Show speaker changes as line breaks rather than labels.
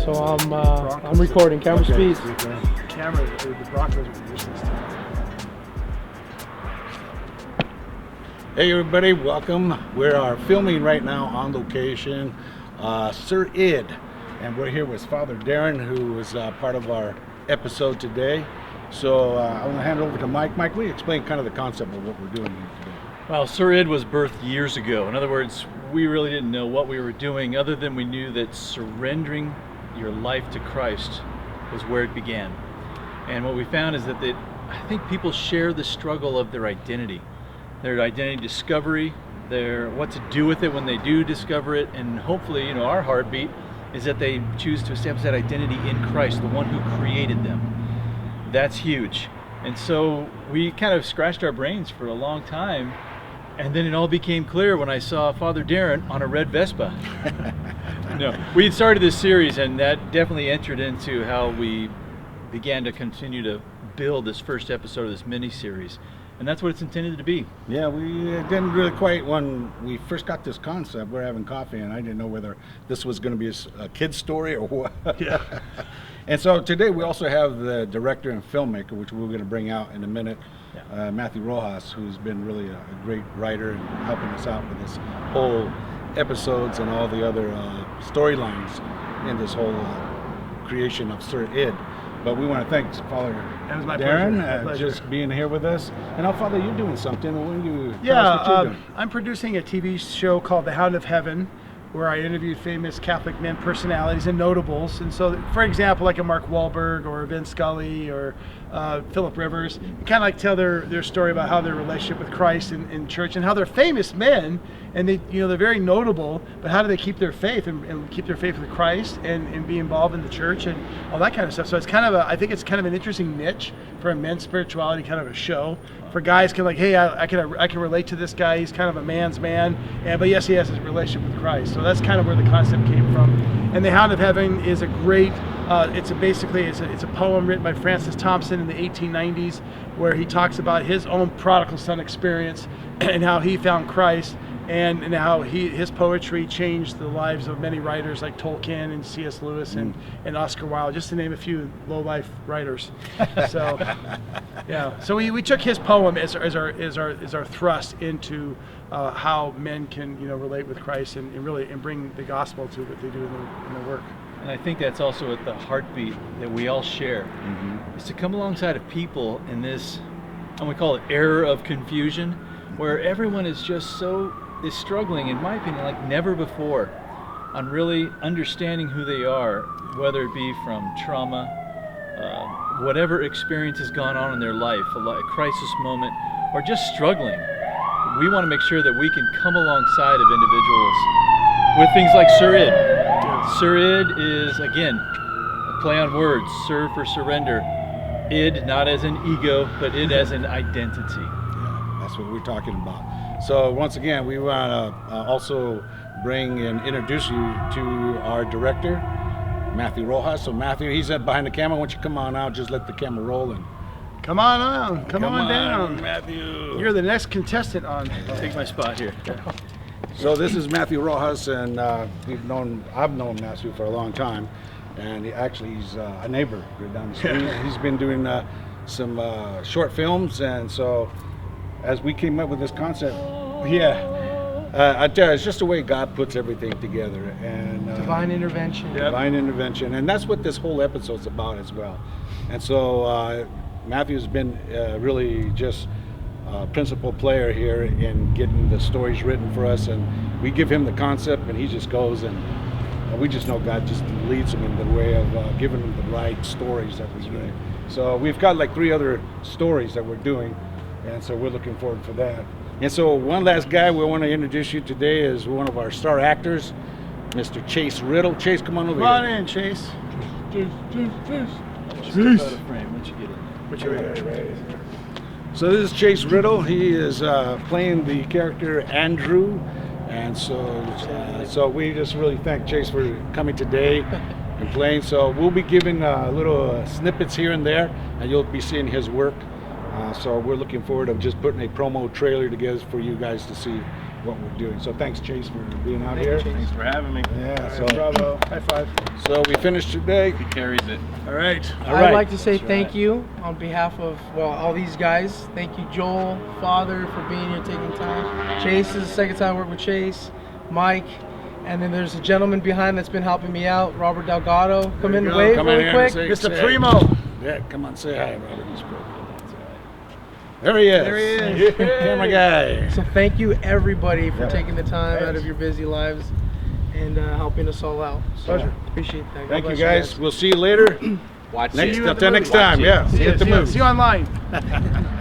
So I'm recording. Camera speed.
Camera, the Broncos are useless.
Hey everybody, welcome. We are filming right now on location, Sir Id, and we're here with Father Darrin, who is part of our episode today. So I'm going to hand it over to Mike. Mike, will you explain kind of the concept of what we're doing here today?
Well, Sir Id was birthed years ago. In other words, we really didn't know what we were doing other than we knew that surrendering your life to Christ was where it began. And what we found is that I think people share the struggle of their identity discovery, what to do with it when they do discover it, and hopefully, our heartbeat is that they choose to establish that identity in Christ, the one who created them. That's huge. And so we kind of scratched our brains for a long time, and then it all became clear when I saw Father Darrin on a red Vespa. No, we had started this series, and that definitely entered into how we began to continue to build this first episode of this mini-series. And that's what it's intended to be.
Yeah, we didn't really quite, when we first got this concept, we're having coffee, and I didn't know whether this was going to be a kid's story or what.
Yeah.
And so today we also have the director and filmmaker, which we're going to bring out in a minute, Matthew Rojas, who's been really a great writer and helping us out with this whole episodes and all the other storylines in this whole creation of Sir Id. But we want to thank Father Darrin just being here with us. And now, Father, you're doing something. When you tell us what you're doing?
I'm producing a TV show called The Hound of Heaven, where I interviewed famous Catholic men personalities and notables. And so, for example, like a Mark Wahlberg or Vince Scully or Philip Rivers, kind of like tell their story about how their relationship with Christ in church and how they're famous men and they're very notable, but how do they keep their faith and keep their faith with Christ and be involved in the church and all that kind of stuff. So it's kind of I think it's kind of an interesting niche for a men's spirituality kind of a show. For guys, kind of like, hey, I can relate to this guy. He's kind of a man's man, but yes, he has his relationship with Christ. So that's kind of where the concept came from. And The Hound of Heaven is a great. It's a poem written by Francis Thompson in the 1890s, where he talks about his own prodigal son experience and how he found Christ, and how his poetry changed the lives of many writers like Tolkien and C.S. Lewis and Oscar Wilde, just to name a few low-life writers. So, yeah. So we took his poem as our thrust into how men can relate with Christ and really bring the gospel to what they do in their work.
And I think that's also at the heartbeat that we all share, is to come alongside of people in this, I'm going to call it era of confusion, where everyone is struggling, in my opinion, like never before, on really understanding who they are, whether it be from trauma, whatever experience has gone on in their life, a crisis moment, or just struggling. We want to make sure that we can come alongside of individuals with things like Sir Id. Sir Id is, again, a play on words, Sir for surrender. Id, not as an ego, but Id as an identity.
Yeah, that's what we're talking about. So once again, we want to also bring and introduce you to our director, Matthew Rojas. So Matthew, he's behind the camera. Why don't you come on out, just let the camera roll and
come on down,
Matthew.
You're the next contestant on.
I'll take my spot here.
So this is Matthew Rojas, and I've known Matthew for a long time, and he's a neighbor right down the street. He's been doing some short films, and so as we came up with this concept, I tell you, it's just the way God puts everything together, and
Divine intervention.
Divine intervention, and that's what this whole episode's about as well. And so Matthew's been really just principal player here in getting the stories written for us, and we give him the concept and he just goes, and we just know God just leads him in the way of giving him the right stories that we need. So we've got like 3 other stories that we're doing, and so we're looking forward for that. And so one last guy we want to introduce you today is one of our star actors, Mr. Chase Riddle. Chase, come on over here.
Come on in, Chase.
Chase. Step out of frame once you get in.
So this is Chase Riddle. He is playing the character Andrew, and so we just really thank Chase for coming today and playing. So we'll be giving little snippets here and there, and you'll be seeing his work. So we're looking forward to just putting a promo trailer together for you guys to see what we're doing. So thanks, Chase, for being out here.
Thanks for having me.
Yeah.
All right, bravo. High five.
So we finished today.
He carries it.
All right.
I'd like to say thank you on behalf of, well, all these guys. Thank you, Joel, Father, for being here, taking time. Chase is the second time I work with Chase, Mike, and then there's a gentleman behind that's been helping me out, Robert Delgado. Come in and wave
Come in
really
here
quick.
and
Mr.
say-
Primo.
Yeah, come on, say hi, Robert. There he is.
There he is.
Camera guy.
So thank you, everybody, for
Yeah.
taking the time out of your busy lives and helping us all out. So,
Pleasure.
Appreciate that. God
Thank you,
bless
guys. We'll see you later.
Watch
Next,
it.
until next time. Yeah. See you at the
See
movies.
you online.